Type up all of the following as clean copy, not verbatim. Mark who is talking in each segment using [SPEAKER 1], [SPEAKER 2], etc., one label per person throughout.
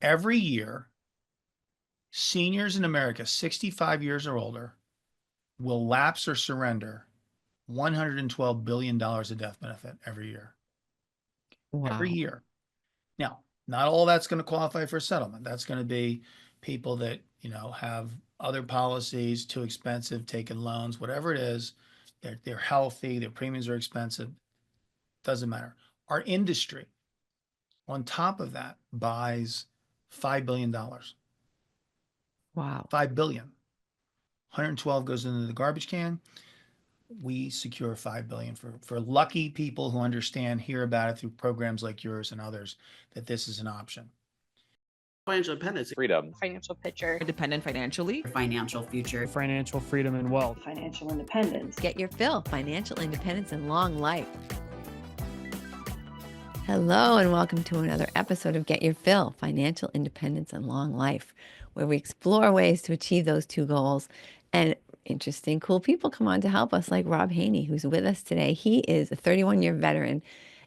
[SPEAKER 1] Every year, seniors in America, 65 years or older, will lapse or surrender $112 billion of death benefit every year. Every
[SPEAKER 2] Wow.
[SPEAKER 1] year. Now, not all that's going to qualify for a settlement. That's going to be people that, have other policies, too expensive, taking loans, whatever it is. They're healthy, their premiums are expensive. Doesn't matter. Our industry, on top of that, buys $5 billion.
[SPEAKER 2] Wow.
[SPEAKER 1] 5 billion. 112 goes into the garbage can. We secure 5 billion for lucky people who understand, hear about it through programs like yours and others, that this is an option.
[SPEAKER 3] Financial independence,
[SPEAKER 4] freedom,
[SPEAKER 5] financial picture,
[SPEAKER 6] independent financially,
[SPEAKER 7] financial future,
[SPEAKER 8] financial freedom and wealth,
[SPEAKER 5] financial independence.
[SPEAKER 9] Get your fill, financial independence and long life. Hello, and welcome to another episode of Get Your Fill, Financial Independence and Long Life, where we explore ways to achieve those two goals. And interesting, cool people come on to help us, like Rob Haynie, who's with us today. He is a 31-year veteran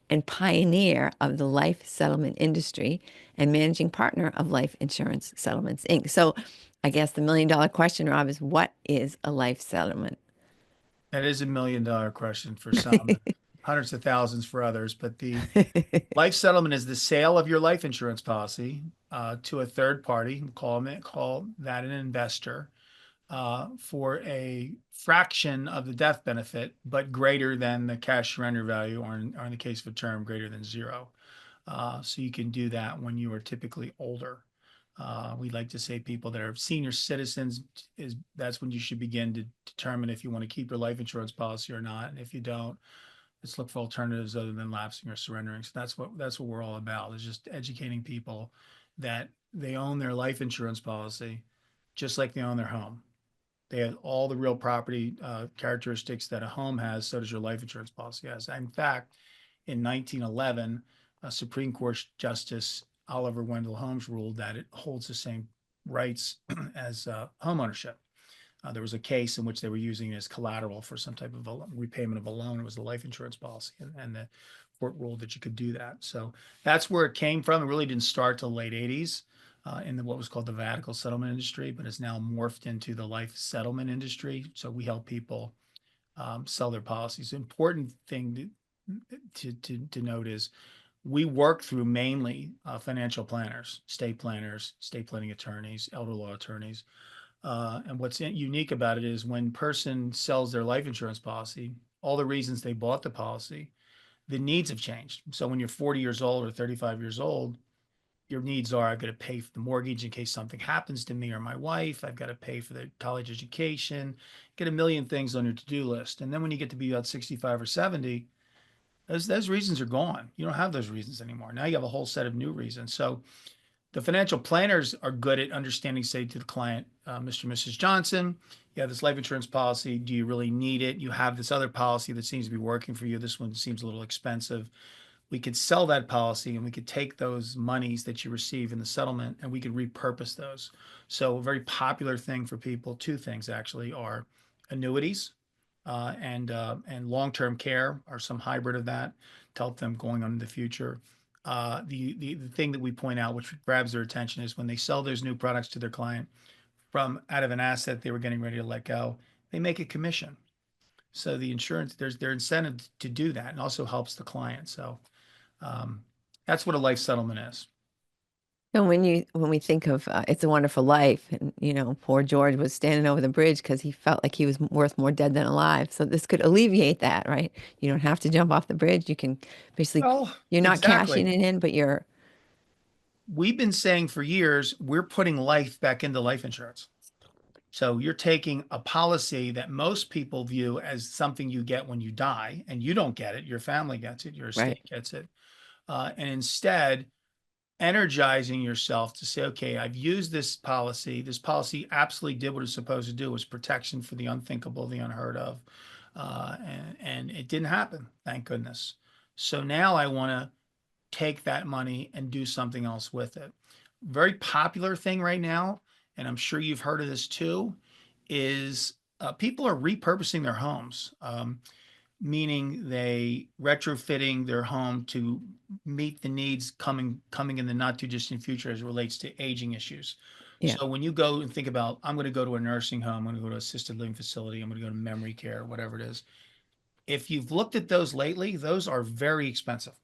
[SPEAKER 9] and pioneer of the life settlement industry and managing partner of Life Insurance Settlements, Inc. So I guess the $1,000,000 question, Rob, is what is a life settlement?
[SPEAKER 1] That is a $1,000,000 question for some, hundreds of thousands for others. But the life settlement is the sale of your life insurance policy to a third party. Call that an investor for a fraction of the death benefit, but greater than the cash surrender value, or in the case of a term, greater than zero. So you can do that when you are typically older. We like to say people that are senior citizens, that's when you should begin to determine if you want to keep your life insurance policy or not. And if you don't, let's look for alternatives other than lapsing or surrendering. So that's what we're all about, is just educating people that they own their life insurance policy just like they own their home. They have all the real property characteristics that a home has, so does your life insurance policy has. In fact, in 1911, Supreme Court Justice Oliver Wendell Holmes ruled that it holds the same rights as home ownership. There was a case in which they were using it as collateral for some type of repayment of a loan. It was a life insurance policy, and the court ruled that you could do that. So that's where it came from. It really didn't start till the late 80s in what was called the Vatical settlement industry, but it's now morphed into the life settlement industry. So we help people sell their policies. The important thing to note is we work through mainly financial planners, estate planning attorneys, elder law attorneys. And what's unique about it is when person sells their life insurance policy, all the reasons they bought the policy, the needs have changed. So when you're 40 years old or 35 years old, your needs are, I've got to pay for the mortgage in case something happens to me or my wife. I've got to pay for the college education, get a million things on your to-do list. And then when you get to be about 65 or 70, those reasons are gone. You don't have those reasons anymore. Now you have a whole set of new reasons. So the financial planners are good at understanding, say to the client, Mr. and Mrs. Johnson, you have this life insurance policy. Do you really need it? You have this other policy that seems to be working for you. This one seems a little expensive. We could sell that policy and we could take those monies that you receive in the settlement and we could repurpose those. So a very popular thing for people, two things actually, are annuities and long-term care, or some hybrid of that, to help them going on in the future. The thing that we point out, which grabs their attention, is when they sell those new products to their client from out of an asset they were getting ready to let go, they make a commission. So the insurance, there's their incentive to do that, and also helps the client. So that's what a life settlement is.
[SPEAKER 9] And when we think of It's a Wonderful Life, and poor George was standing over the bridge because he felt like he was worth more dead than alive. So this could alleviate that, right? You don't have to jump off the bridge. You can basically,
[SPEAKER 1] Well,
[SPEAKER 9] you're not
[SPEAKER 1] exactly.
[SPEAKER 9] cashing it in, but
[SPEAKER 1] We've been saying for years, we're putting life back into life insurance. So you're taking a policy that most people view as something you get when you die, and you don't get it. Your family gets it. Your estate
[SPEAKER 9] right.
[SPEAKER 1] gets it. And instead, energizing yourself to say, okay, I've used this policy. This policy absolutely did what it's supposed to do, was protection for the unthinkable, the unheard of. And it didn't happen, thank goodness. So now I want to take that money and do something else with it. Very popular thing right now, and I'm sure you've heard of this too, is people are repurposing their homes. meaning they retrofitting their home to meet the needs coming in the not too distant future as it relates to aging issues.
[SPEAKER 9] Yeah.
[SPEAKER 1] So when you go and think about, I'm going to go to a nursing home, I'm going to go to assisted living facility, I'm going to go to memory care, whatever it is. If you've looked at those lately, those are very expensive.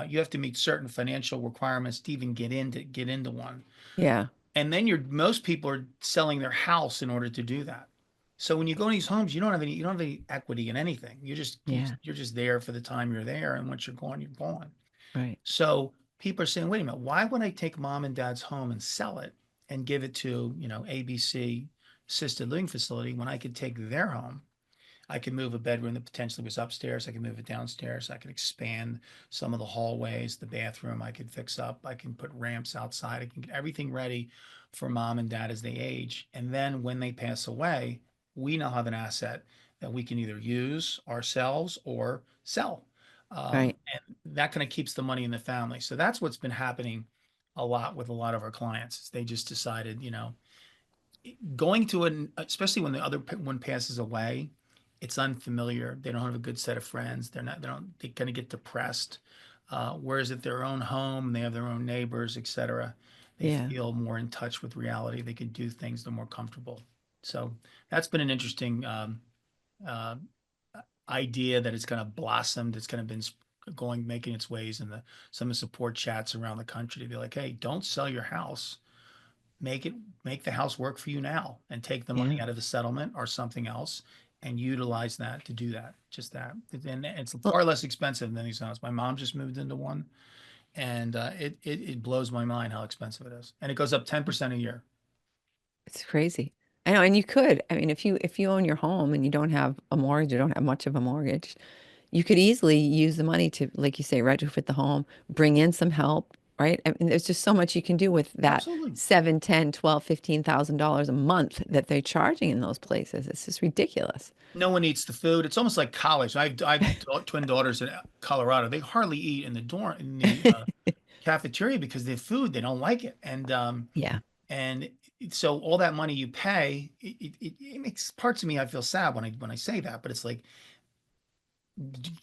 [SPEAKER 1] You have to meet certain financial requirements to even get into one.
[SPEAKER 9] Yeah.
[SPEAKER 1] And then most people are selling their house in order to do that. So when you go to these homes, you don't have any equity in anything.
[SPEAKER 9] Yeah.
[SPEAKER 1] You're just there for the time you're there, and once you're gone, you're gone.
[SPEAKER 9] Right.
[SPEAKER 1] So people are saying, wait a minute, why would I take mom and dad's home and sell it and give it to, ABC assisted living facility when I could take their home? I could move a bedroom that potentially was upstairs. I could move it downstairs. I could expand some of the hallways, the bathroom I could fix up. I can put ramps outside. I can get everything ready for mom and dad as they age. And then when they pass away, we now have an asset that we can either use ourselves or sell.
[SPEAKER 9] Right.
[SPEAKER 1] And that kind of keeps the money in the family. So that's what's been happening a lot with a lot of our clients. They just decided, going to especially when the other one passes away, it's unfamiliar. They don't have a good set of friends. They're going to get depressed. Whereas at their own home, they have their own neighbors, etc. They
[SPEAKER 9] Yeah.
[SPEAKER 1] feel more in touch with reality. They can do things. They're more comfortable. So that's been an interesting uh, idea that it's kind of blossomed. It's kind of been making its ways in some of the support chats around the country to be like, hey, don't sell your house, make the house work for you now, and take the
[SPEAKER 9] Yeah.
[SPEAKER 1] money out of the settlement or something else and utilize that to do that, just that. And it's
[SPEAKER 9] Well,
[SPEAKER 1] far less expensive than these houses. My mom just moved into one, and it blows my mind how expensive it is, and it goes up 10% a year.
[SPEAKER 9] it's crazy. I know, and you could. I mean, if you own your home and you don't have a mortgage, you don't have much of a mortgage, you could easily use the money to, like you say, retrofit the home, bring in some help, right? I mean, there's just so much you can do with that
[SPEAKER 1] Absolutely.
[SPEAKER 9] 7, 10, 12, $15,000 a month that they're charging in those places. It's just ridiculous.
[SPEAKER 1] No one eats the food. It's almost like college. I've twin daughters in Colorado. They hardly eat in the dorm in the cafeteria because the food, they don't like it.
[SPEAKER 9] Yeah.
[SPEAKER 1] And so all that money you pay, it makes parts of me, I feel sad when I say that, but it's like,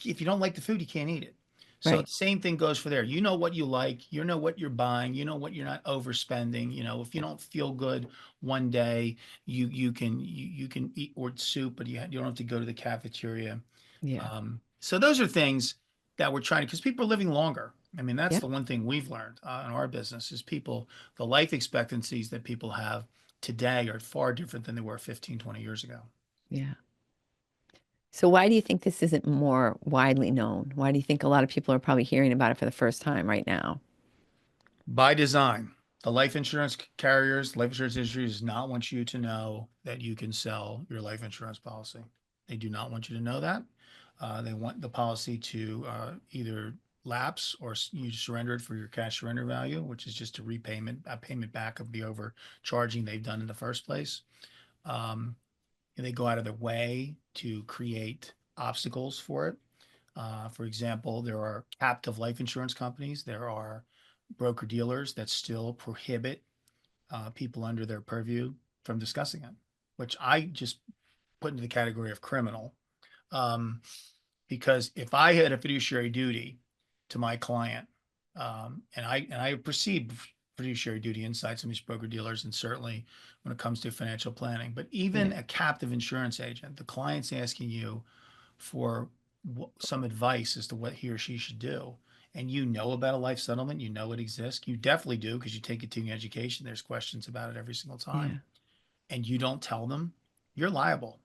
[SPEAKER 1] if you don't like the food, you can't eat it. So
[SPEAKER 9] Right.
[SPEAKER 1] the same thing goes for there. You know what you like, you know what you're buying, you know what you're not overspending. If you don't feel good one day, you can eat or soup, but you don't have to go to the cafeteria.
[SPEAKER 9] Yeah.
[SPEAKER 1] So those are things that we're trying to, because people are living longer. I mean, that's
[SPEAKER 9] Yeah.
[SPEAKER 1] the one thing we've learned in our business is the life expectancies that people have today are far different than they were 15, 20 years ago.
[SPEAKER 9] Yeah. So why do you think this isn't more widely known? Why do you think a lot of people are probably hearing about it for the first time right now?
[SPEAKER 1] By design, the life insurance carriers, life insurance industry does not want you to know that you can sell your life insurance policy. They do not want you to know that. They want the policy to either lapse or you surrender it for your cash surrender value, which is just a payment back of the overcharging they've done in the first place. Um, and they go out of their way to create obstacles for it. For example, there are captive life insurance companies. There are broker dealers that still prohibit people under their purview from discussing it, which I just put into the category of criminal. Um, because if I had a fiduciary duty to my client, and I perceive fiduciary duty inside some of these broker dealers, and certainly when it comes to financial planning, but even
[SPEAKER 9] Yeah.
[SPEAKER 1] a captive insurance agent, the client's asking you for some advice as to what he or she should do. And you know about a life settlement, you know it exists. You definitely do because you take it to your education. There's questions about it every single time.
[SPEAKER 9] Yeah.
[SPEAKER 1] And you don't tell them, you're liable.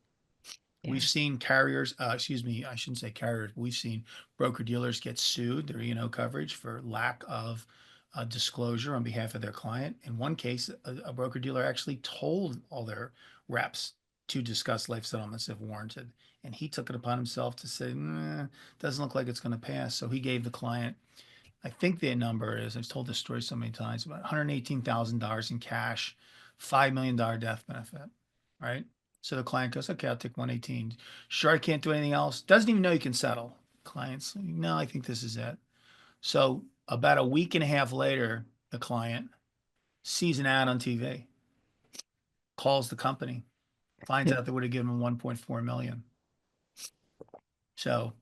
[SPEAKER 1] We've
[SPEAKER 9] Yeah.
[SPEAKER 1] seen carriers, excuse me, I shouldn't say carriers. We've seen broker dealers get sued, their E&O coverage for lack of disclosure on behalf of their client. In one case, a broker dealer actually told all their reps to discuss life settlements if warranted. And he took it upon himself to say, doesn't look like it's going to pass. So he gave the client, I think the number is, I've told this story so many times, about $118,000 in cash, $5 million death benefit, right? So the client goes, okay, I'll take 118. Sure, I can't do anything else. Doesn't even know you can settle. Client's, no, I think this is it. So about a week and a half later, the client sees an ad on TV, calls the company, finds
[SPEAKER 9] Yeah.
[SPEAKER 1] out they would have given him 1.4 million. So,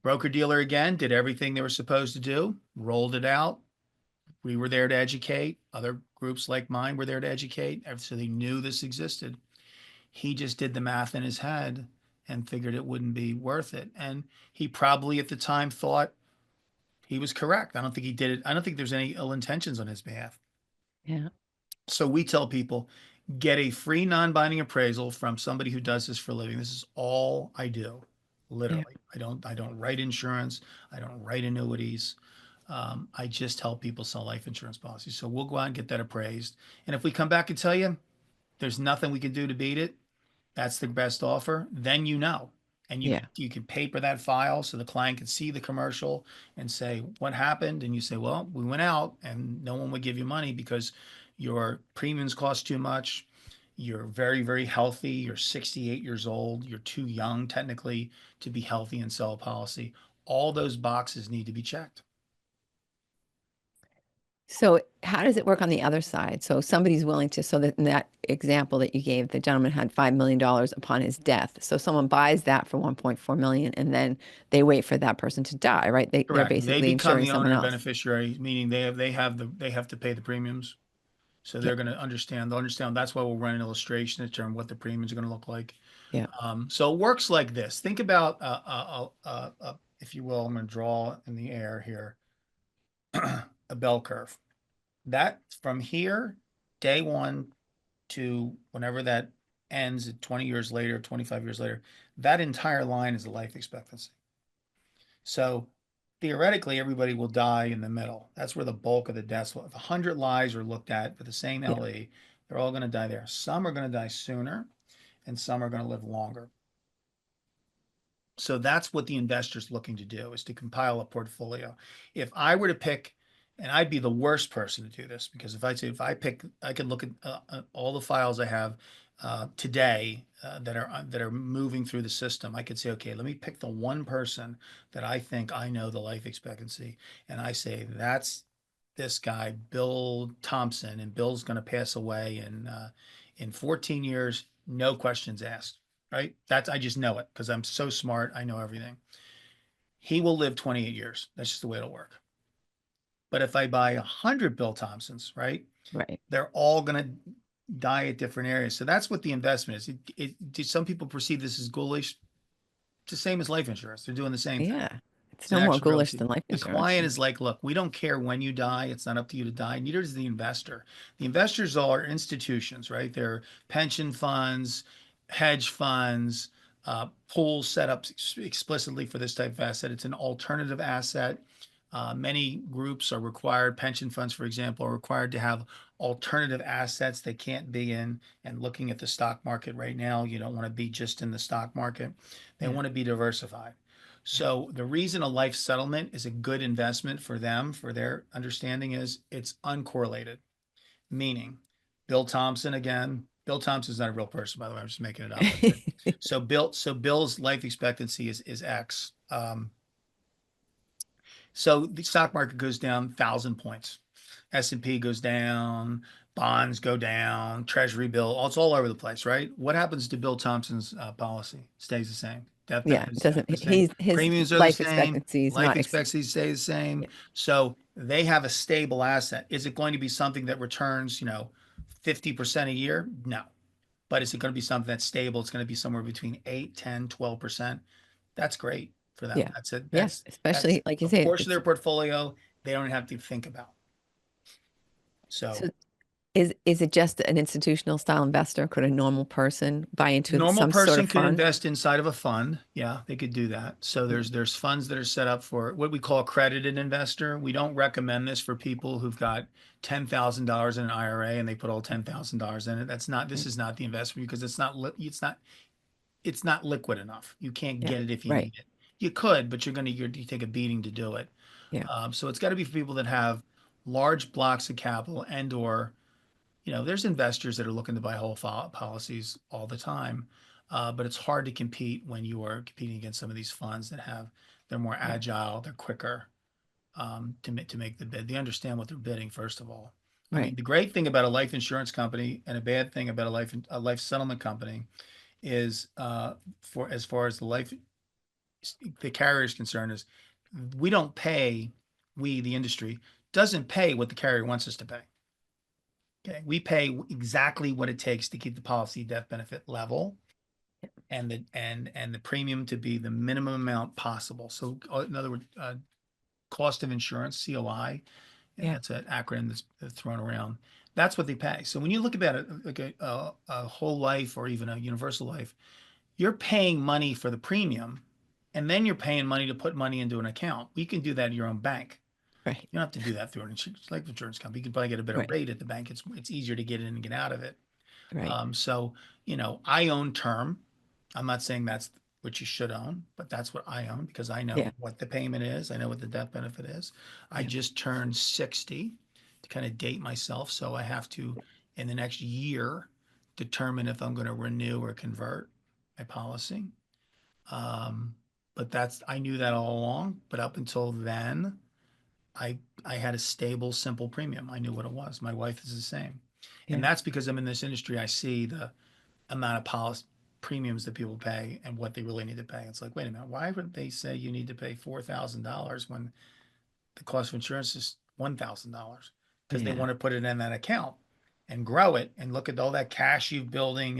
[SPEAKER 1] broker dealer again did everything they were supposed to do, rolled it out. We were there to educate. Other groups like mine were there to educate. So they knew this existed. He just did the math in his head and figured it wouldn't be worth it. And he probably at the time thought he was correct. I don't think he did it. I don't think there's any ill intentions on his behalf.
[SPEAKER 9] Yeah.
[SPEAKER 1] So we tell people, get a free non-binding appraisal from somebody who does this for a living. This is all I do. Literally. I don't write insurance. I don't write annuities. I just help people sell life insurance policies. So we'll go out and get that appraised. And if we come back and tell you there's nothing we can do to beat it, that's the best offer, then you know. And
[SPEAKER 9] Yeah.
[SPEAKER 1] you can paper that file so the client can see the commercial and say what happened. And you say, well, we went out and no one would give you money because your premiums cost too much. You're very, very healthy. You're 68 years old. You're too young technically to be healthy and sell a policy. All those boxes need to be checked.
[SPEAKER 9] So how does it work on the other side? So somebody's willing to, so that in that example that you gave, the gentleman had $5 million upon his death. So someone buys that for 1.4 million and then they wait for that person to die, right? They're
[SPEAKER 1] Correct. They
[SPEAKER 9] basically
[SPEAKER 1] become
[SPEAKER 9] insuring
[SPEAKER 1] the
[SPEAKER 9] someone
[SPEAKER 1] owner and
[SPEAKER 9] else.
[SPEAKER 1] beneficiary, meaning they have to pay the premiums. So
[SPEAKER 9] Yeah.
[SPEAKER 1] they're going to understand. They'll understand. That's why we'll run an illustration to determine what the premiums are going to look like.
[SPEAKER 9] Yeah.
[SPEAKER 1] So it works like this. Think about, if you will, I'm going to draw in the air here, a bell curve. That from here, day one to whenever that ends at 20 years later, 25 years later, that entire line is the life expectancy. So theoretically, everybody will die in the middle. That's where the bulk of the deaths will. If 100 lives are looked at for the same
[SPEAKER 9] Yeah.
[SPEAKER 1] LE, they're all going to die there. Some are going to die sooner, and some are going to live longer. So that's what the investor's looking to do, is to compile a portfolio. If I were to pick, and I'd be the worst person to do this, because if I pick, I can look at all the files I have today that are moving through the system. I could say, okay, let me pick the one person that I think I know the life expectancy, and I say that's this guy, Bill Thompson, and Bill's going to pass away in 14 years, no questions asked. Right? I just know it because I'm so smart. I know everything. He will live 28 years. That's just the way it'll work. But if I buy 100 Bill Thompsons, right,
[SPEAKER 9] Right.
[SPEAKER 1] they're all going to die at different areas. So that's what the investment is. Some people perceive this as ghoulish. It's the same as life insurance. They're doing the same thing.
[SPEAKER 9] Yeah. It's
[SPEAKER 1] It's
[SPEAKER 9] no
[SPEAKER 1] an
[SPEAKER 9] more
[SPEAKER 1] actual real
[SPEAKER 9] ghoulish
[SPEAKER 1] estate.
[SPEAKER 9] than life
[SPEAKER 1] The
[SPEAKER 9] insurance.
[SPEAKER 1] client is like, look, we don't care when you die. It's not up to you to die. Neither does the investor. The investors are institutions, right? They're pension funds, hedge funds, pools set up explicitly for this type of asset. It's an alternative asset. Many groups are required, pension funds, for example, are required to have alternative assets they can't be in. And looking at the stock market right now, you don't want to be just in the stock market. They
[SPEAKER 9] Yeah.
[SPEAKER 1] want to be diversified. So the reason a life settlement is a good investment for them, for their understanding, is it's uncorrelated. Meaning, Bill Thompson again. Bill Thompson's not a real person, by the way. I'm just making it up. So Bill's life expectancy is X. So the stock market goes down 1,000 points. S&P goes down, bonds go down, Treasury bill, it's all over the place, right? What happens to Bill Thompson's policy? Stays the same. Death
[SPEAKER 9] Yeah.
[SPEAKER 1] benefits
[SPEAKER 9] Doesn't
[SPEAKER 1] the same.
[SPEAKER 9] his
[SPEAKER 1] Premiums are the
[SPEAKER 9] life
[SPEAKER 1] same.
[SPEAKER 9] expectancy is
[SPEAKER 1] Life
[SPEAKER 9] not
[SPEAKER 1] expectancy stays the same.
[SPEAKER 9] Yeah.
[SPEAKER 1] So they have a stable asset. Is it going to be something that returns, 50% a year? No. But is it going to be something that's stable? It's going to be somewhere between 8, 10, 12%. That's great for them.
[SPEAKER 9] Yeah.
[SPEAKER 1] That's it.
[SPEAKER 9] Yeah.
[SPEAKER 1] That's
[SPEAKER 9] Especially like you
[SPEAKER 1] a
[SPEAKER 9] say,
[SPEAKER 1] portion of
[SPEAKER 9] it's
[SPEAKER 1] their portfolio they don't have to think about. So
[SPEAKER 9] so is it just an institutional style investor? Could a normal person buy into
[SPEAKER 1] normal
[SPEAKER 9] some sort
[SPEAKER 1] person
[SPEAKER 9] of
[SPEAKER 1] could
[SPEAKER 9] fund?
[SPEAKER 1] invest inside of a fund. Yeah, they could do that. So there's funds that are set up for what we call accredited investor. We don't recommend this for people who've got $10,000 in an IRA and they put all $10,000 in it. This
[SPEAKER 9] Right.
[SPEAKER 1] is not the investment because it's not liquid enough. You can't
[SPEAKER 9] Yeah.
[SPEAKER 1] get it if you
[SPEAKER 9] Right.
[SPEAKER 1] need it. You could, but you take a beating to do it.
[SPEAKER 9] Yeah.
[SPEAKER 1] So it's got to be for people that have large blocks of capital and/or there's investors that are looking to buy whole policies all the time, but it's hard to compete when you are competing against some of these funds they're more
[SPEAKER 9] Yeah.
[SPEAKER 1] agile, they're quicker to make the bid. They understand what they're bidding, first of all. I mean,
[SPEAKER 9] Right.
[SPEAKER 1] the great thing about a life insurance company and a bad thing about a life settlement company is for as far as the carrier is concerned is we don't pay, the industry doesn't pay what the carrier wants us to pay. Okay, we pay exactly what it takes to keep the policy death benefit level and the premium to be the minimum amount possible. So in other words, cost of insurance, COI, and
[SPEAKER 9] Yeah.
[SPEAKER 1] that's an acronym that's thrown around. That's what they pay. So when you look at it like a whole life or even a universal life, you're paying money for the premium, and then you're paying money to put money into an account. You can do that in your own bank.
[SPEAKER 9] Right.
[SPEAKER 1] You don't have to do that through an life insurance company. You can probably get a better
[SPEAKER 9] Right.
[SPEAKER 1] rate at the bank. It's easier to get in and get out of it.
[SPEAKER 9] Right.
[SPEAKER 1] So, I own term. I'm not saying that's what you should own, but that's what I own because I know
[SPEAKER 9] Yeah.
[SPEAKER 1] what the payment is. I know what the death benefit is. I
[SPEAKER 9] Yeah.
[SPEAKER 1] just turned 60 to kind of date myself. So I have to, in the next year, determine if I'm going to renew or convert my policy. But I knew that all along, but up until then, I had a stable, simple premium. I knew what it was. My wife is the same.
[SPEAKER 9] Yeah.
[SPEAKER 1] And that's because I'm in this industry. I see the amount of policy premiums that people pay and what they really need to pay. It's like, wait a minute, why would they say you need to pay $4,000 when the cost of insurance is $1,000? Because they
[SPEAKER 9] Yeah.
[SPEAKER 1] want to put it in that account and grow it and look at all that cash you're building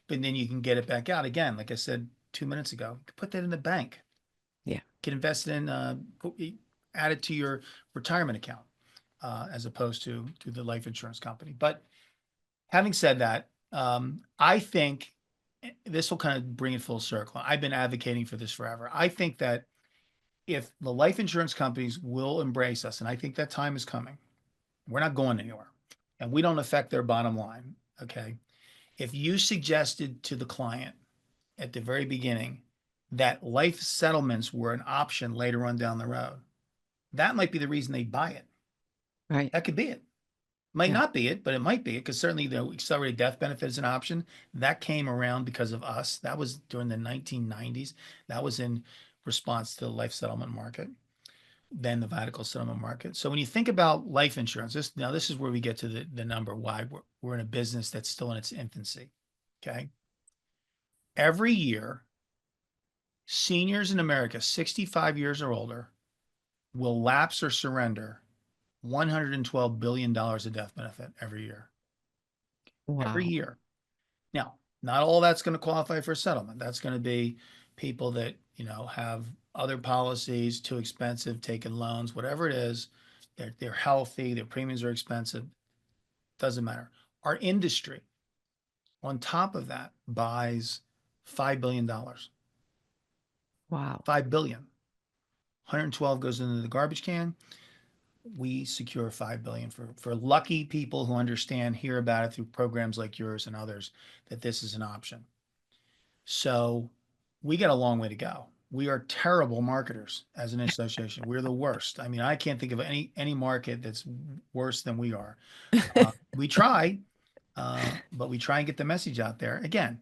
[SPEAKER 1] but then you can get it back out again. Like I said 2 minutes ago, you can put that in the bank.
[SPEAKER 9] Yeah.
[SPEAKER 1] You can invest in, add it to your retirement account as opposed to the life insurance company. But having said that, I think this will kind of bring it full circle. I've been advocating for this forever. I think that if the life insurance companies will embrace us, and I think that time is coming, we're not going anywhere, and we don't affect their bottom line. Okay. If you suggested to the client at the very beginning that life settlements were an option later on down the road, that might be the reason they buy it.
[SPEAKER 9] Right.
[SPEAKER 1] That could be it. Might
[SPEAKER 9] Yeah.
[SPEAKER 1] not be it, but it might be it because certainly the accelerated death benefit is an option that came around because of us. That was during the 1990s. That was in response to the life settlement market, then the Vidical settlement market. So when you think about life insurance, this is where we get to the number why we're in a business that's still in its infancy. Okay. Every year, seniors in America, 65 years or older, will lapse or surrender $112 billion of death benefit every year. Every
[SPEAKER 9] Wow.
[SPEAKER 1] year. Now, not all that's going to qualify for settlement. That's going to be people that, have other policies, too expensive, taking loans, whatever it is. They're healthy, their premiums are expensive. Doesn't matter. Our industry, on top of that, buys $5 billion.
[SPEAKER 9] Wow.
[SPEAKER 1] 5 billion. 112 goes into the garbage can. We secure 5 billion for lucky people who understand, hear about it through programs like yours and others, that this is an option. So we got a long way to go. We are terrible marketers as an association. We're the worst. I mean, I can't think of any market that's worse than we are. We try, but we try and get the message out there. Again,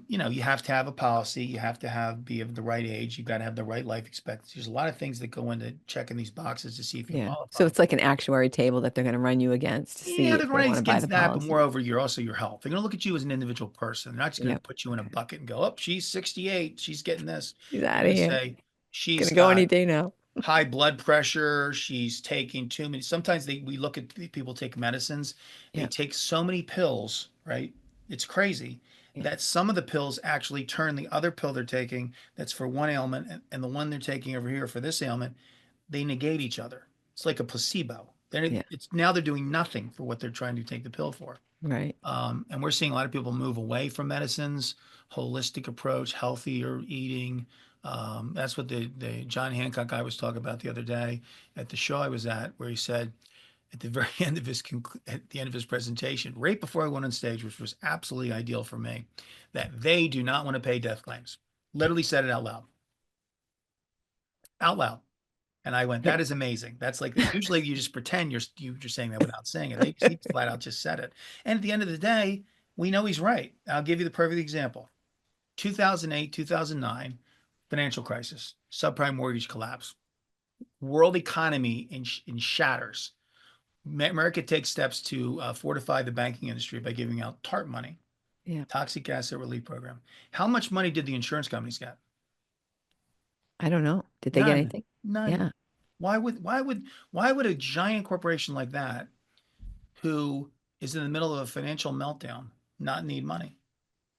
[SPEAKER 1] you have to have a policy. You have to be of the right age. You've got to have the right life expectancy. There's a lot of things that go into checking these boxes to see if you
[SPEAKER 9] Yeah.
[SPEAKER 1] qualify.
[SPEAKER 9] So it's like an actuary table that they're going to run you against to see
[SPEAKER 1] Yeah, they're
[SPEAKER 9] if
[SPEAKER 1] going
[SPEAKER 9] they
[SPEAKER 1] to
[SPEAKER 9] want to buy
[SPEAKER 1] against
[SPEAKER 9] the
[SPEAKER 1] that, but
[SPEAKER 9] policy.
[SPEAKER 1] moreover, you're also your health. They're going to look at you as an individual person. They're not just going to
[SPEAKER 9] Yep.
[SPEAKER 1] put you in a bucket and go, "Oh, she's 68, she's getting this."
[SPEAKER 9] She's
[SPEAKER 1] They're
[SPEAKER 9] out
[SPEAKER 1] going
[SPEAKER 9] of
[SPEAKER 1] to
[SPEAKER 9] here.
[SPEAKER 1] say
[SPEAKER 9] Gonna
[SPEAKER 1] she's
[SPEAKER 9] go any
[SPEAKER 1] got
[SPEAKER 9] day now.
[SPEAKER 1] high blood pressure, she's taking too many. Sometimes we look at people take medicines. They
[SPEAKER 9] Yeah.
[SPEAKER 1] take so many pills, right? It's crazy
[SPEAKER 9] Yeah.
[SPEAKER 1] that some of the pills actually turn the other pill they're taking that's for one ailment and the one they're taking over here for this ailment, they negate each other. It's like a placebo.
[SPEAKER 9] Yeah.
[SPEAKER 1] It's now they're doing nothing for what they're trying to take the pill for.
[SPEAKER 9] Right.
[SPEAKER 1] And we're seeing a lot of people move away from medicines, holistic approach, healthier eating. That's what the John Hancock guy was talking about the other day at the show I was at, where he said at the very end of his presentation, right before I went on stage, which was absolutely ideal for me, that they do not want to pay death claims. Literally said it out loud. Out loud. And I went, that is amazing. That's like, usually you just pretend you're saying that without saying it. He flat out just said it. And at the end of the day, we know he's right. I'll give you the perfect example. 2008, 2009, financial crisis, subprime mortgage collapse, world economy in shatters. America takes steps to fortify the banking industry by giving out TARP money.
[SPEAKER 9] Yeah.
[SPEAKER 1] Toxic asset relief program. How much money did the insurance companies get?
[SPEAKER 9] I don't know. Did they get
[SPEAKER 1] None.
[SPEAKER 9] anything?
[SPEAKER 1] None.
[SPEAKER 9] Yeah.
[SPEAKER 1] Why would a giant corporation like that, who is in the middle of a financial meltdown, not need money?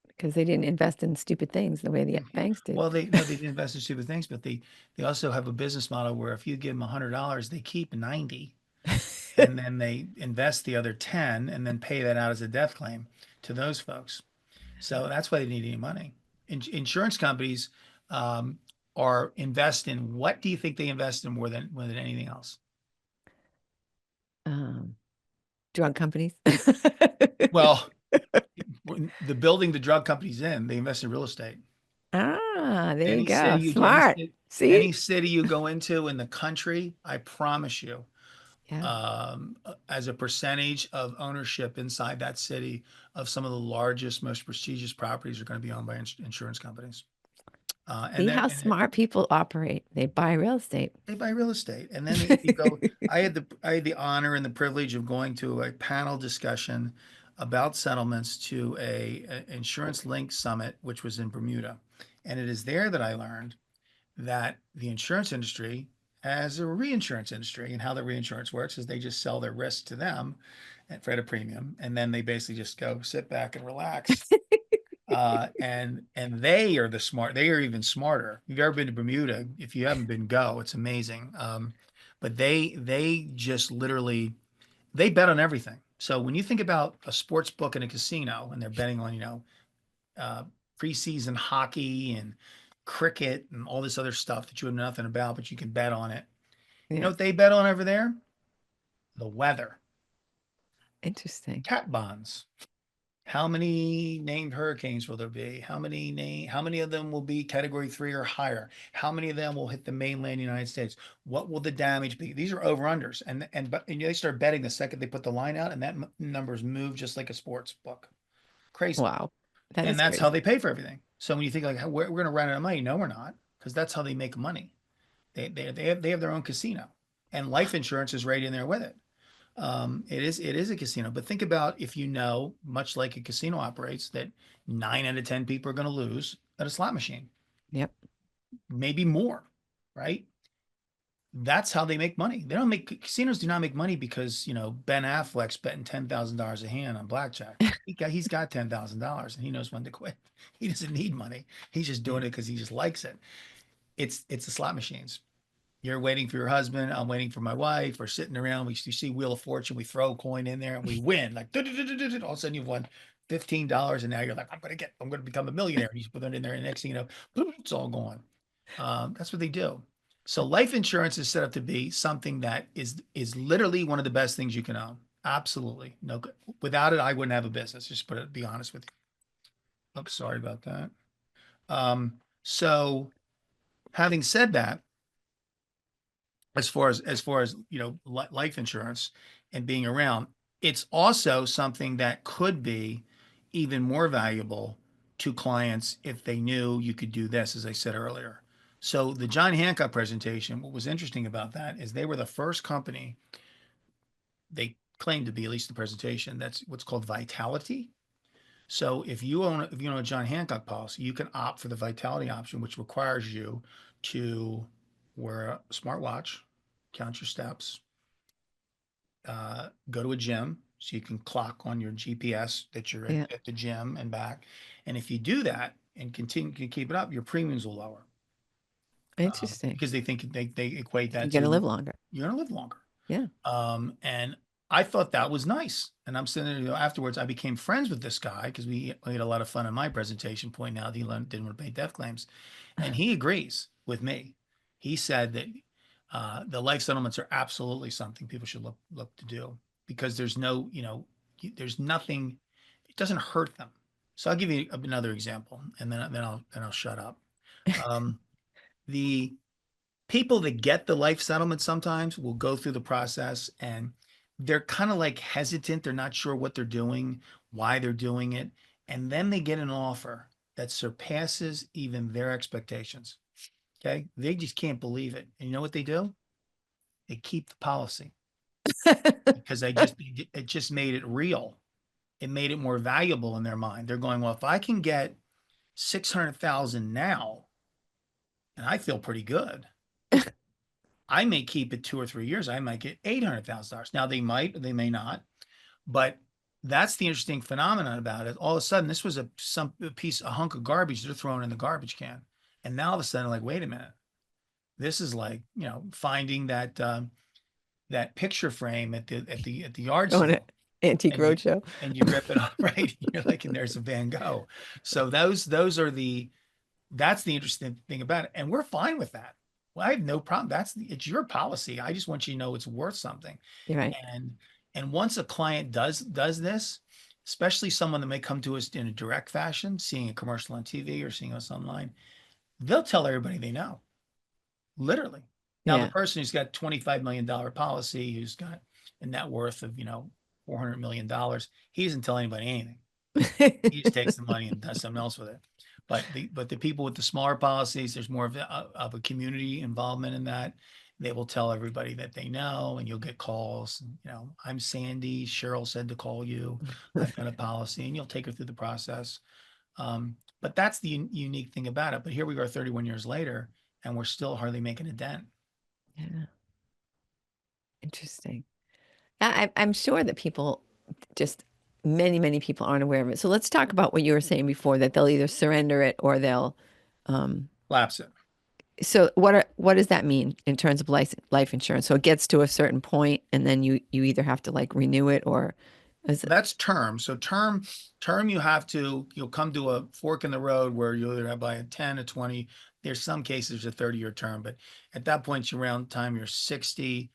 [SPEAKER 9] Because they didn't invest in stupid things the way the banks did.
[SPEAKER 1] Well, they no, they didn't invest in stupid things, but they also have a business model where if you give them $100, they keep 90, and then they invest the other 10, and then pay that out as a death claim to those folks. So that's why they need any money. Insurance companies um, are invest in, what do you think they invest in more than anything else?
[SPEAKER 9] Um, drug companies.
[SPEAKER 1] Well, the building the drug companies in, they invest in real estate.
[SPEAKER 9] Ah, there you
[SPEAKER 1] Any
[SPEAKER 9] go.
[SPEAKER 1] city you any
[SPEAKER 9] Smart.
[SPEAKER 1] city,
[SPEAKER 9] See?
[SPEAKER 1] any city you go into in the country, I promise you,
[SPEAKER 9] Yeah.
[SPEAKER 1] as a percentage of ownership inside that city of some of the largest, most prestigious properties are going to be owned by insurance companies. And
[SPEAKER 9] See
[SPEAKER 1] then
[SPEAKER 9] how smart people operate. They buy real estate.
[SPEAKER 1] they buy real estate. And then if you go, I had the honor and the privilege of going to a panel discussion about settlements to a insurance linked summit, which was in Bermuda. And it is there that I learned that the insurance industry has a reinsurance industry, and how the reinsurance works is they just sell their risk to them at a premium, and then they basically just go sit back and relax. And they are they are even smarter. If you've ever been to Bermuda, if you haven't been, go. It's amazing. But they just literally, they bet on everything. So when you think about a sports book in a casino, and they're betting on, uh, preseason hockey and cricket and all this other stuff that you know nothing about, but you can bet on it. You know
[SPEAKER 9] Yeah.
[SPEAKER 1] what they bet on over there? The weather,
[SPEAKER 9] Interesting.
[SPEAKER 1] cat bonds. How many named hurricanes will there be? How many of them will be category 3 or higher? How many of them will hit the mainland United States? What will the damage be? These are over unders, and they start betting the second they put the line out, and that numbers move just like a sports book. Crazy.
[SPEAKER 9] Wow. That
[SPEAKER 1] And
[SPEAKER 9] is
[SPEAKER 1] that's how
[SPEAKER 9] crazy.
[SPEAKER 1] they pay for everything. So when you think like, we're going to run out of money, no, we're not, because that's how they make money. They have their own casino, and life insurance is right in there with it. It is a casino, but think about, if much like a casino operates, that 9 out of 10 people are going to lose at a slot machine,
[SPEAKER 9] Yep.
[SPEAKER 1] maybe more, right? That's how they make money. They don't make Casinos do not make money because Ben Affleck's betting $10,000 a hand on blackjack. He's got $10,000 and he knows when to quit. He doesn't need money. He's just doing
[SPEAKER 9] Yeah.
[SPEAKER 1] it because he just likes it. It's the slot machines. You're waiting for your husband. I'm waiting for my wife. We're sitting around. You see Wheel of Fortune. We throw a coin in there and we win. Like all of a sudden you've won $15, and now you're like, I'm going to become a millionaire. And you put it in there, and next thing you know, it's all gone. That's what they do. So life insurance is set up to be something that is literally one of the best things you can own. Absolutely, no. Without it, I wouldn't have a business. Just be honest with you. Oops, sorry about that. So having said that, as far as life insurance and being around, it's also something that could be even more valuable to clients if they knew you could do this, as I said earlier. So the John Hancock presentation, what was interesting about that is they were the first company, they claimed to be, at least the presentation, that's what's called vitality. So if you own a John Hancock policy, you can opt for the vitality option, which requires you to wear a smartwatch, count your steps, go to a gym so you can clock on your GPS that you're
[SPEAKER 9] Yeah.
[SPEAKER 1] at the gym and back. And if you do that and continue to keep it up, your premiums will lower,
[SPEAKER 9] Interesting.
[SPEAKER 1] because they think they equate
[SPEAKER 9] You're
[SPEAKER 1] that
[SPEAKER 9] going to
[SPEAKER 1] to
[SPEAKER 9] live longer.
[SPEAKER 1] you're going to live longer.
[SPEAKER 9] Yeah.
[SPEAKER 1] And I thought that was nice. And I'm sitting there, afterwards, I became friends with this guy because we had a lot of fun in my presentation, pointing out he didn't want to pay death claims. And he agrees with me. He said that the life settlements are absolutely something people should look to do, because there's nothing, it doesn't hurt them. So I'll give you another example, and then I'll shut up. Um, the people that get the life settlement sometimes will go through the process, and they're kind of like hesitant. They're not sure what they're doing, why they're doing it. And then they get an offer that surpasses even their expectations. Okay. They just can't believe it. And you know what they do? They keep the policy because it just made it real. it made it more valuable in their mind. They're going, well, if I can get 600,000 now, and I feel pretty good, I may keep it 2 or 3 years. I might get $800,000. Now they might, or they may not, but that's the interesting phenomenon about it. All of a sudden, this was a hunk of garbage they're throwing in the garbage can, and now all of a sudden, like, wait a minute, this is like, finding that picture frame at the yard
[SPEAKER 9] On
[SPEAKER 1] sale,
[SPEAKER 9] an antique
[SPEAKER 1] and you
[SPEAKER 9] roadshow.
[SPEAKER 1] and you rip it off, right? You're like, and there's a Van Gogh. So those are that's the interesting thing about it, and we're fine with that. Well, I have no problem. It's your policy. I just want you to know it's worth something.
[SPEAKER 9] You're right.
[SPEAKER 1] And once a client does this, especially someone that may come to us in a direct fashion, seeing a commercial on TV or seeing us online, they'll tell everybody they know, literally. Now, the person who's got $25 million policy, who's got a net worth of, $400 million, he doesn't tell anybody anything. He just takes the money and does something else with it. But the people with the smaller policies, there's more of a community involvement in that. They will tell everybody that they know, and you'll get calls. I'm Sandy. Cheryl said to call you. I've got a policy, and you'll take her through the process. But that's the unique thing about it. But here we are 31 years later, and we're still hardly making a dent.
[SPEAKER 9] Yeah. Interesting. I'm sure that people many, many people aren't aware of it. So let's talk about what you were saying before, that they'll either surrender it or they'll
[SPEAKER 1] lapse it.
[SPEAKER 9] So what does that mean in terms of life insurance? So it gets to a certain point, and then you either have to like renew it, or
[SPEAKER 1] that's term. So term, you'll come to a fork in the road where you'll either have by a 10, a 20. There's some cases a 30-year term, but at that point, around time you're 60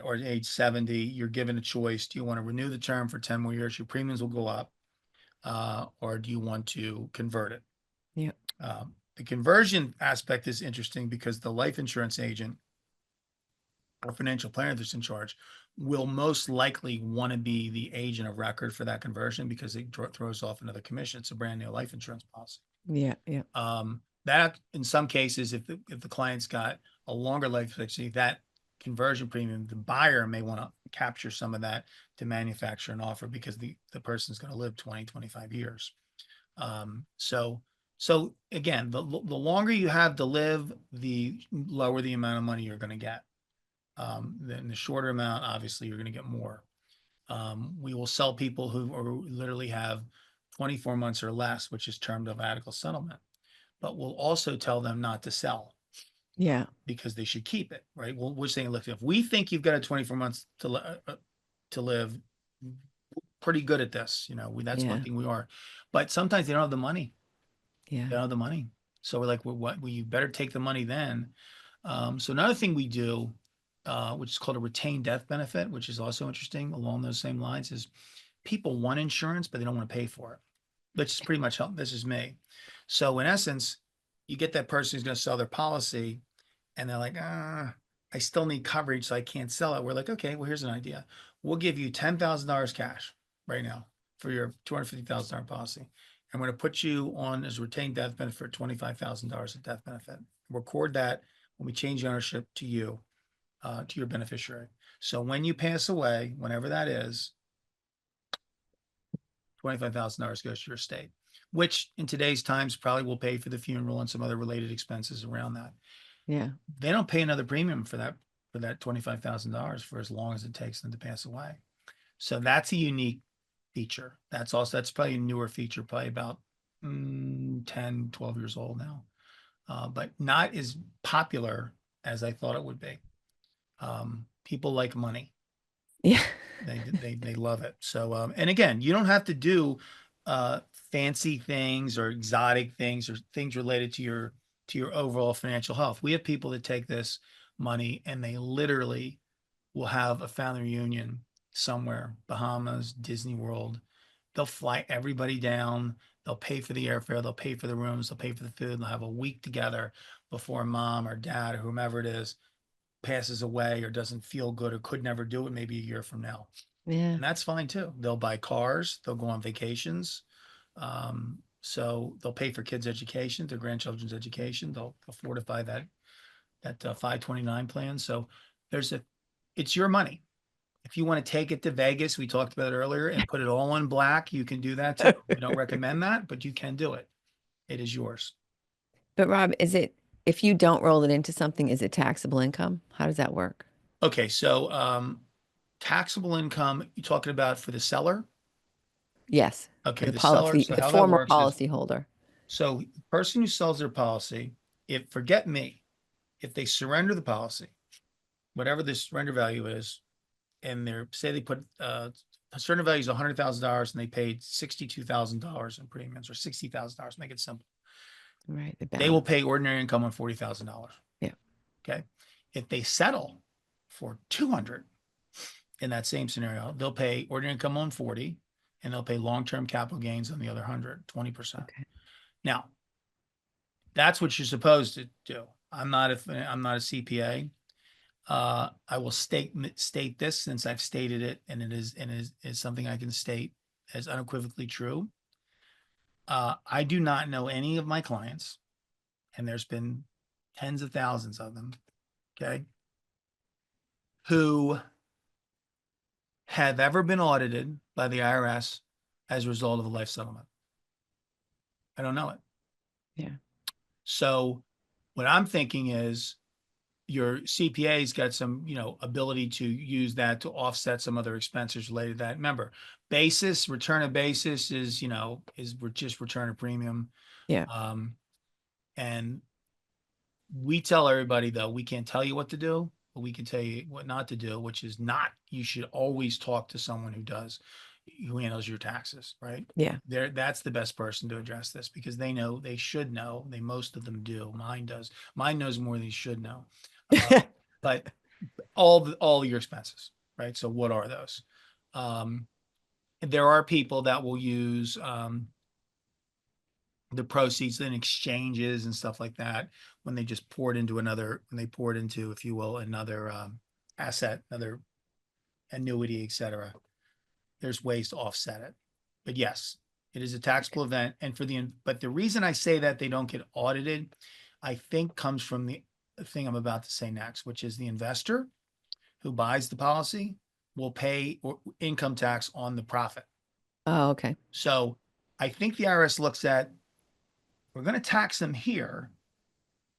[SPEAKER 1] or age 70, you're given a choice. Do you want to renew the term for 10 more years? Your premiums will go up, or do you want to convert it?
[SPEAKER 9] Yeah.
[SPEAKER 1] The conversion aspect is interesting because the life insurance agent or financial planner that's in charge will most likely want to be the agent of record for that conversion, because it throws off another commission. It's a brand new life insurance policy.
[SPEAKER 9] Yeah.
[SPEAKER 1] That in some cases, if the client's got a longer life expectancy, that conversion premium, the buyer may want to capture some of that to manufacture an offer, because the person's going to live 20, 25 years. So again, the longer you have to live, the lower the amount of money you're going to get. Then the shorter amount, obviously, you're going to get more. We will sell people who literally have 24 months or less, which is termed of adequate settlement. But we'll also tell them not to sell.
[SPEAKER 9] Yeah.
[SPEAKER 1] Because they should keep it, right? Well, we're saying, look, if we think you've got a 24 months to live, pretty good at this, that's one thing we are. But sometimes they don't have the money.
[SPEAKER 9] Yeah.
[SPEAKER 1] They don't have the money. So we're like, well, you better take the money then. So another thing we do, which is called a retained death benefit, which is also interesting along those same lines, is people want insurance, but they don't want to pay for it, which is pretty much how this is me. So in essence, you get that person who's going to sell their policy, and they're like, I still need coverage, so I can't sell it. We're like, okay, well, here's an idea. We'll give you $10,000 cash right now for your $250,000 policy. I'm going to put you on as retained death benefit, $25,000 of death benefit. Record that when we change ownership to you, to your beneficiary. So when you pass away, whenever that is, $25,000 goes to your estate, which in today's times probably will pay for the funeral and some other related expenses around that.
[SPEAKER 9] Yeah.
[SPEAKER 1] They don't pay another premium for that $25,000 for as long as it takes them to pass away. So that's a unique feature. That's probably a newer feature, probably about 10, 12 years old now, but not as popular as I thought it would be. People like money.
[SPEAKER 9] Yeah.
[SPEAKER 1] They love it. So, and again, you don't have to do fancy things or exotic things or things related to your overall financial health. We have people that take this money and they literally will have a family reunion somewhere, Bahamas, Disney World. They'll fly everybody down. They'll pay for the airfare. They'll pay for the rooms. They'll pay for the food. They'll have a week together before mom or dad or whomever it is passes away or doesn't feel good or could never do it, maybe a year from now.
[SPEAKER 9] Yeah.
[SPEAKER 1] And that's fine too. They'll buy cars. They'll go on vacations. So they'll pay for kids' education, their grandchildren's education. They'll fortify that 529 plan. So it's your money. If you want to take it to Vegas, we talked about it earlier, and put it all in black, you can do that too. We don't recommend that, but you can do it. It is yours.
[SPEAKER 9] But Rob, if you don't roll it into something, is it taxable income? How does that work?
[SPEAKER 1] Okay, so taxable income, you talking about for the seller?
[SPEAKER 9] Yes.
[SPEAKER 1] Okay,
[SPEAKER 9] The
[SPEAKER 1] the seller. So
[SPEAKER 9] the
[SPEAKER 1] how that
[SPEAKER 9] former
[SPEAKER 1] works is,
[SPEAKER 9] policyholder.
[SPEAKER 1] so the person who sells their policy, forget me, if they surrender the policy, whatever the surrender value is, and say they put a surrender value is $100,000 and they paid $62,000 in premiums, or $60,000, make it simple.
[SPEAKER 9] Right. The
[SPEAKER 1] They will
[SPEAKER 9] balance.
[SPEAKER 1] pay ordinary income on $40,000.
[SPEAKER 9] Yeah.
[SPEAKER 1] Okay. If they settle for 200 in that same scenario, they'll pay ordinary income on 40, and they'll pay long-term capital gains on the other 100, 20%.
[SPEAKER 9] Okay.
[SPEAKER 1] Now, that's what you're supposed to do. I'm not a CPA. I will state this, since I've stated it, and it is something I can state as unequivocally true. I do not know any of my clients, and there's been tens of thousands of them, okay, who have ever been audited by the IRS as a result of a life settlement. I don't know it.
[SPEAKER 9] Yeah.
[SPEAKER 1] So what I'm thinking is, your CPA's got some, ability to use that to offset some other expenses related to that. Remember, return of basis is, is just return of premium.
[SPEAKER 9] Yeah.
[SPEAKER 1] And we tell everybody, though, we can't tell you what to do, but we can tell you what not to do, which is you should always talk to someone who handles your taxes, right?
[SPEAKER 9] Yeah.
[SPEAKER 1] That's the best person to address this, because they should know. Most of them do. Mine does. Mine knows more than he should know. But all your expenses, right? So what are those? There are people that will use the proceeds in exchanges and stuff like that, when they just pour it into if you will, another asset, another annuity, etc. There's ways to offset it. But yes, it is a taxable event. And but the reason I say that they don't get audited, I think, comes from the thing I'm about to say next, which is the investor who buys the policy will pay income tax on the profit.
[SPEAKER 9] Oh, okay.
[SPEAKER 1] So I think the IRS looks at, we're going to tax them here.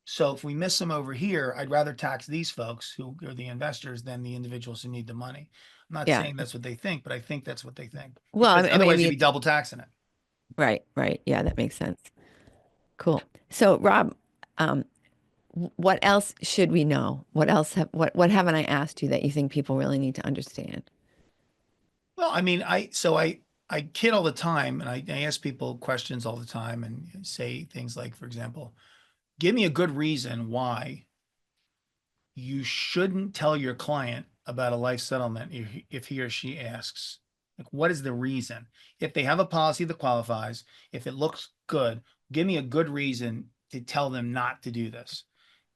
[SPEAKER 1] So if we miss them over here, I'd rather tax these folks who are the investors than the individuals who need the money. I'm not saying that's what they think, but I think that's what they think.
[SPEAKER 9] Well,
[SPEAKER 1] Because otherwise
[SPEAKER 9] maybe
[SPEAKER 1] you'd be double taxing it.
[SPEAKER 9] Right. Yeah, that makes sense. Cool. So, Rob, what else should we know? What what haven't I asked you that you think people really need to understand?
[SPEAKER 1] Well, I mean, I kid all the time, and I ask people questions all the time, and say things like, for example, give me a good reason why you shouldn't tell your client about a life settlement if he or she asks. Like, what is the reason? If they have a policy that qualifies, if it looks good, give me a good reason to tell them not to do this.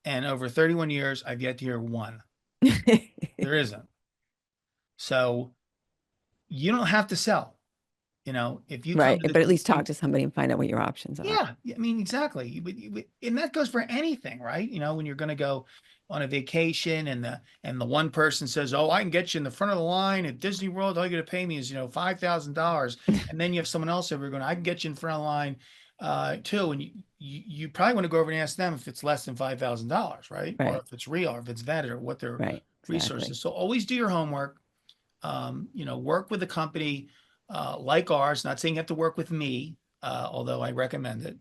[SPEAKER 1] And over 31 years, I've yet to hear one. There isn't. So you don't have to sell. If you come
[SPEAKER 9] Right.
[SPEAKER 1] to the
[SPEAKER 9] But at least talk to somebody and find out what your options are.
[SPEAKER 1] Yeah, I mean, exactly. And that goes for anything, right? When you're going to go on a vacation, and the one person says, "Oh, I can get you in the front of the line at Disney World. All you got to pay me is, $5,000." And then you have someone else over going, "I can get you in front of the line, too." And you probably want to go over and ask them if it's less than $5,000, right? Or if it's real, or if it's vetted, or what their resources.
[SPEAKER 9] Exactly.
[SPEAKER 1] So always do your homework. Work with a company like ours. Not saying you have to work with me, although I recommend it.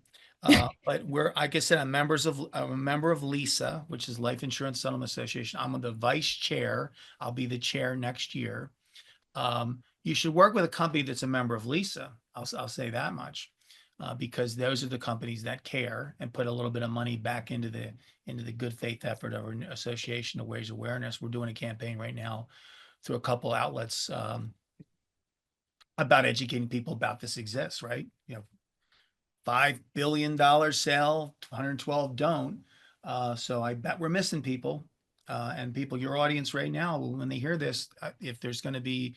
[SPEAKER 1] But like I said, I'm a member of LISA, which is Life Insurance Settlement Association. I'm the vice chair. I'll be the chair next year. You should work with a company that's a member of LISA. I'll say that much, because those are the companies that care and put a little bit of money back into the good faith effort of our association to raise awareness. We're doing a campaign right now through a couple outlets about educating people about this exists, right? $5 billion sell, 112 don't. So I bet we're missing people. And people, your audience right now, when they hear this, if there's going to be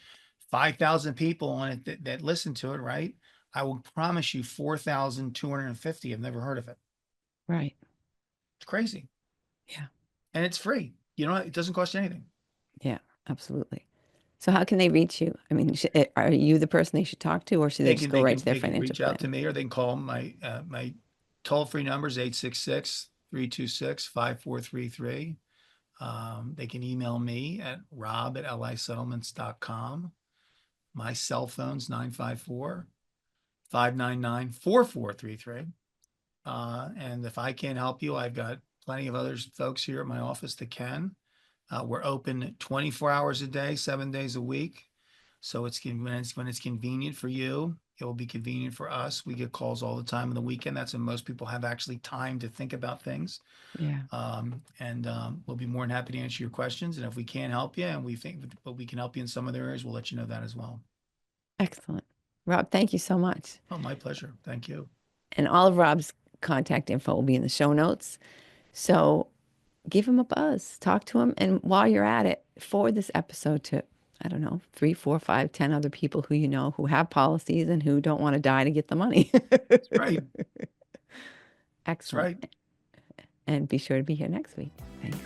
[SPEAKER 1] 5,000 people on it that listen to it, right? I will promise you 4,250 have never heard of it.
[SPEAKER 9] Right.
[SPEAKER 1] It's crazy.
[SPEAKER 9] Yeah.
[SPEAKER 1] And it's free. It doesn't cost you anything.
[SPEAKER 9] Yeah, absolutely. So how can they reach you? I mean, are you the person they should talk to, or should they just go right to their
[SPEAKER 1] they can
[SPEAKER 9] financial
[SPEAKER 1] reach out to
[SPEAKER 9] planner?
[SPEAKER 1] me, or they can call my my toll-free number is 866-326-5433. They can email me at rob@lisettlements.com. My cell phone's 954-599-4433. And if I can't help you, I've got plenty of other folks here at my office that can. We're open 24 hours a day, 7 days a week. So when it's convenient for you, it will be convenient for us. We get calls all the time on the weekend. That's when most people have actually time to think about things.
[SPEAKER 9] Yeah.
[SPEAKER 1] We'll be more than happy to answer your questions. And if we can't help you and we think but we can help you in some other areas, we'll let you know that as well.
[SPEAKER 9] Excellent. Rob, thank you so much.
[SPEAKER 1] Oh, my pleasure. Thank you.
[SPEAKER 9] And all of Rob's contact info will be in the show notes. So give him a buzz, talk to him. And while you're at it, forward this episode to, I don't know, 3, 4, 5, 10 other people who you know who have policies and who don't want to die to get the money.
[SPEAKER 1] That's right.
[SPEAKER 9] Excellent.
[SPEAKER 1] That's right.
[SPEAKER 9] And be sure to be here next week. Thanks.